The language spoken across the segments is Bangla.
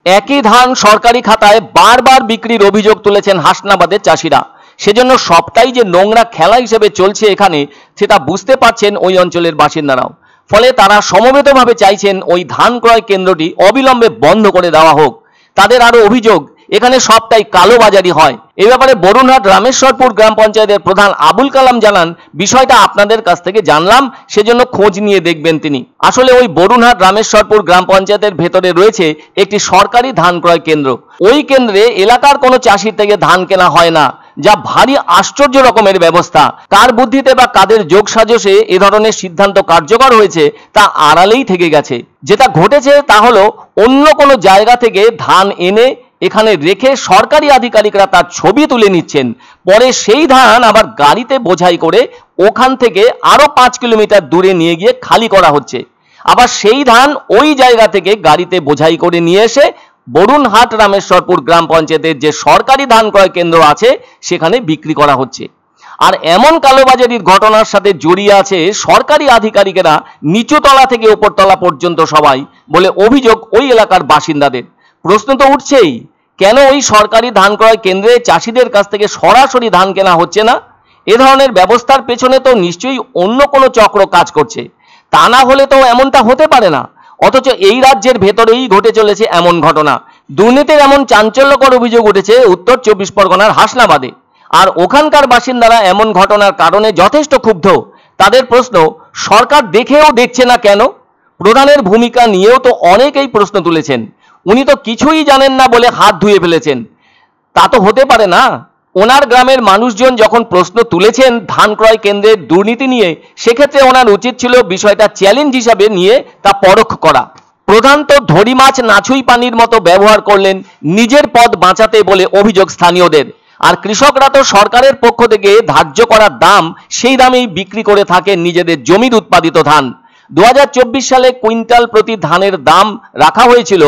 একই ধান সরকারি খাতায় বারবার বিক্রির অভিযোগ তুলেছেন হাসনাবাদের চাষিরা। সেজন্য সবটাই যে নোংরা খেলা হিসেবে চলছে এখানে, সেটা বুঝতে পারছেন ওই অঞ্চলের বাসিন্দারাও। ফলে তারা সমবেতভাবে চাইছেন ওই ধান ক্রয় কেন্দ্রটি অবিলম্বে বন্ধ করে দেওয়া হোক। তাদের আরো অভিযোগ, এখানে সবটাই কালোবাজারি হয়। এ ব্যাপারে বরুণহাট রামেশ্বরপুর গ্রাম পঞ্চায়েতের প্রধান আবুল কালাম জানান, বিষয়টা আপনাদের কাছ থেকে জানলাম, সেজন্য খোঁজ নিয়ে দেখবেন তিনি। আসলে ওই বরুণহাট রামেশ্বরপুর গ্রাম পঞ্চায়েতের ভেতরে রয়েছে একটি সরকারি ধান ক্রয় কেন্দ্র। ওই কেন্দ্রে এলাকার কোনো চাষির থেকে ধান কেনা হয় না, যা ভারী আশ্চর্য রকমের ব্যবস্থা। কার বুদ্ধিতে বা কাদের যোগ সাজসে এ ধরনের সিদ্ধান্ত কার্যকর হয়েছে তা আড়ালেই থেকে গেছে। যেটা ঘটেছে তা হলো, অন্য কোনো জায়গা থেকে ধান এনে এখানে রেখে সরকারি আধিকারিকরা তার ছবি তুলে নিচ্ছেন। পরে সেই ধান আবার গাড়িতে বোঝাই করে ওখান থেকে আরো 5 কিলোমিটার দূরে নিয়ে গিয়ে খালি করা হচ্ছে। আবার সেই ধান ওই জায়গা থেকে গাড়িতে বোঝাই করে নিয়ে এসে বরুণহাট রামেশ্বরপুর গ্রাম পঞ্চায়েতের যে সরকারি ধান ক্রয় কেন্দ্র আছে সেখানে বিক্রি করা হচ্ছে। আর এমন কালোবাজারির ঘটনার সাথে জড়িয়ে আছে সরকারি আধিকারিকেরা, নিচুতলা থেকে উপরতলা পর্যন্ত সবাই, বলে অভিযোগ ওই এলাকার বাসিন্দাদের। প্রশ্ন তো উঠছেই, কেন ওই সরকারি ধান ক্রয় কেন্দ্রে চাষিদের কাছ থেকে সরাসরি ধান কেনা হচ্ছে না? এ ধরনের ব্যবস্থার পেছনে তো নিশ্চয়ই অন্য কোনো চক্র কাজ করছে। তা না হলে তো এমনটা হতে পারে না। অথচ এই রাজ্যের ভেতরেই ঘটে চলেছে এমন ঘটনা। দুর্নীতির এমন চাঞ্চল্যকর অভিযোগ উঠেছে উত্তর 24 পরগনার হাসনাবাদে। আর ওখানকার বাসিন্দারা এমন ঘটনার কারণে যথেষ্ট ক্ষুব্ধ। তাদের প্রশ্ন, সরকার দেখেও দেখছে না কেন? প্রধানের ভূমিকা নিয়েও তো অনেকেই প্রশ্ন তুলেছেন। উনি তো কিছুই জানেন না বলে হাত ধুয়ে ফেলেছেন। তা তো হতে পারে না। ওনার গ্রামের মানুষজন যখন প্রশ্ন তুলেছেন ধান ক্রয় কেন্দ্রের দুর্নীতি নিয়ে, সেক্ষেত্রে ওনার উচিত ছিল বিষয়টা চ্যালেঞ্জ হিসাবে নিয়ে তা পরখ করা। প্রধান তো ধরি মাছ নাছুই পানির মতো ব্যবহার করলেন নিজের পদ বাঁচাতে বলে অভিযোগ স্থানীয়দের। আর কৃষকরা তো সরকারের পক্ষ থেকে ধার্য করা দাম, সেই দামেই বিক্রি করে থাকেন নিজেদের জমির উৎপাদিত ধান। 2024 সালে কুইন্টাল প্রতি ধানের দাম রাখা হয়েছিল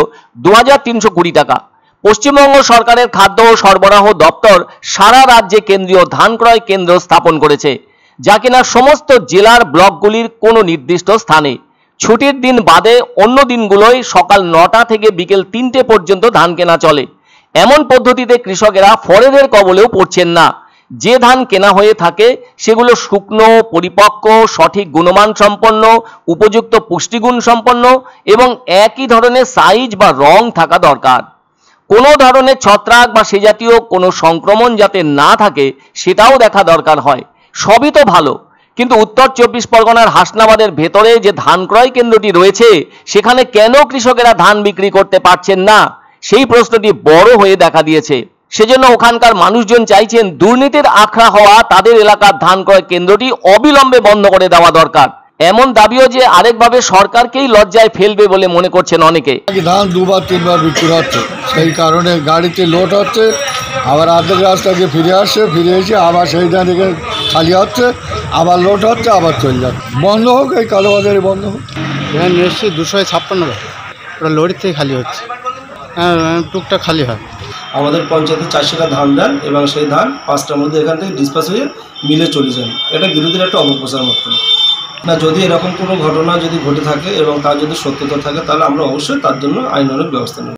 2320 টাকা। পশ্চিমবঙ্গ সরকারের খাদ্য ও সরবরাহ দপ্তর সারা রাজ্যে কেন্দ্রীয় ধান ক্রয় কেন্দ্র স্থাপন করেছে, যা কিনা সমস্ত জেলার ব্লকগুলির কোনো নির্দিষ্ট স্থানে। ছুটির দিন বাদে অন্য দিনগুলোয় সকাল 9টা থেকে বিকেল 3টে পর্যন্ত ধান কেনা চলে। এমন পদ্ধতিতে কৃষকেরা ফরেদের কবলেও পড়ছেন না। যে ধান কেনা হয়ে থাকে সেগুলো শুকনো, পরিপক্ক, সঠিক গুণমান সম্পন্ন, উপযুক্ত পুষ্টিগুণ সম্পন্ন এবং একই ধরনের সাইজ বা রং থাকা দরকার। কোনো ধরনের ছত্রাক বা সে জাতীয় কোনো সংক্রমণ যাতে না থাকে সেটাও দেখা দরকার হয়। সবই তো ভালো, কিন্তু উত্তর 24 পরগনার হাসনাবাদের ভেতরে যে ধান ক্রয় কেন্দ্রটি রয়েছে সেখানে কেন কৃষকেরা ধান বিক্রি করতে পারছেন না, সেই প্রশ্নটি বড় হয়ে দেখা দিয়েছে। সেজন্য ওখানকার মানুষজন চাইছেন দুর্নীতির আখড়া হওয়া তাদের এলাকার ধান ক্রয় কেন্দ্রটি অবিলম্বে বন্ধ করে দেওয়া দরকার। এমন দাবিও যে আরেকভাবে সরকারকেই লজ্জায় ফেলবে বলে মনে করছেন অনেকে। ধান 2-3 বিক্রি হচ্ছে, সেই কারণে গাড়িতে লোড হচ্ছে, আবার আর্ধেক রাস্তা গিয়ে ফিরে আসছে, ফিরে এসে আবার সেই ধান থেকে খালি হচ্ছে, আবার লোড হচ্ছে, আবার চলে যাচ্ছে। বন্ধ হোক, এই কালোবাজারি বন্ধ হোক। এখানে নিশ্চয়ই 256 ওটা লরির থেকে খালি হচ্ছে। হ্যাঁ, টুকটা খালি হয়। আমাদের পঞ্চায়েতের চাষিরা ধান দেন এবং সেই ধান 5টার মধ্যে এখান থেকে ডিসপাস হয়ে মিলে চলে যান। এটা বিরোধীর একটা অপপ্রচার মাত্র না। যদি এরকম কোনো ঘটনা যদি ঘটে থাকে এবং তার যদি সত্যতা থাকে, তাহলে আমরা অবশ্যই তার জন্য আইনানুগ ব্যবস্থা নেব।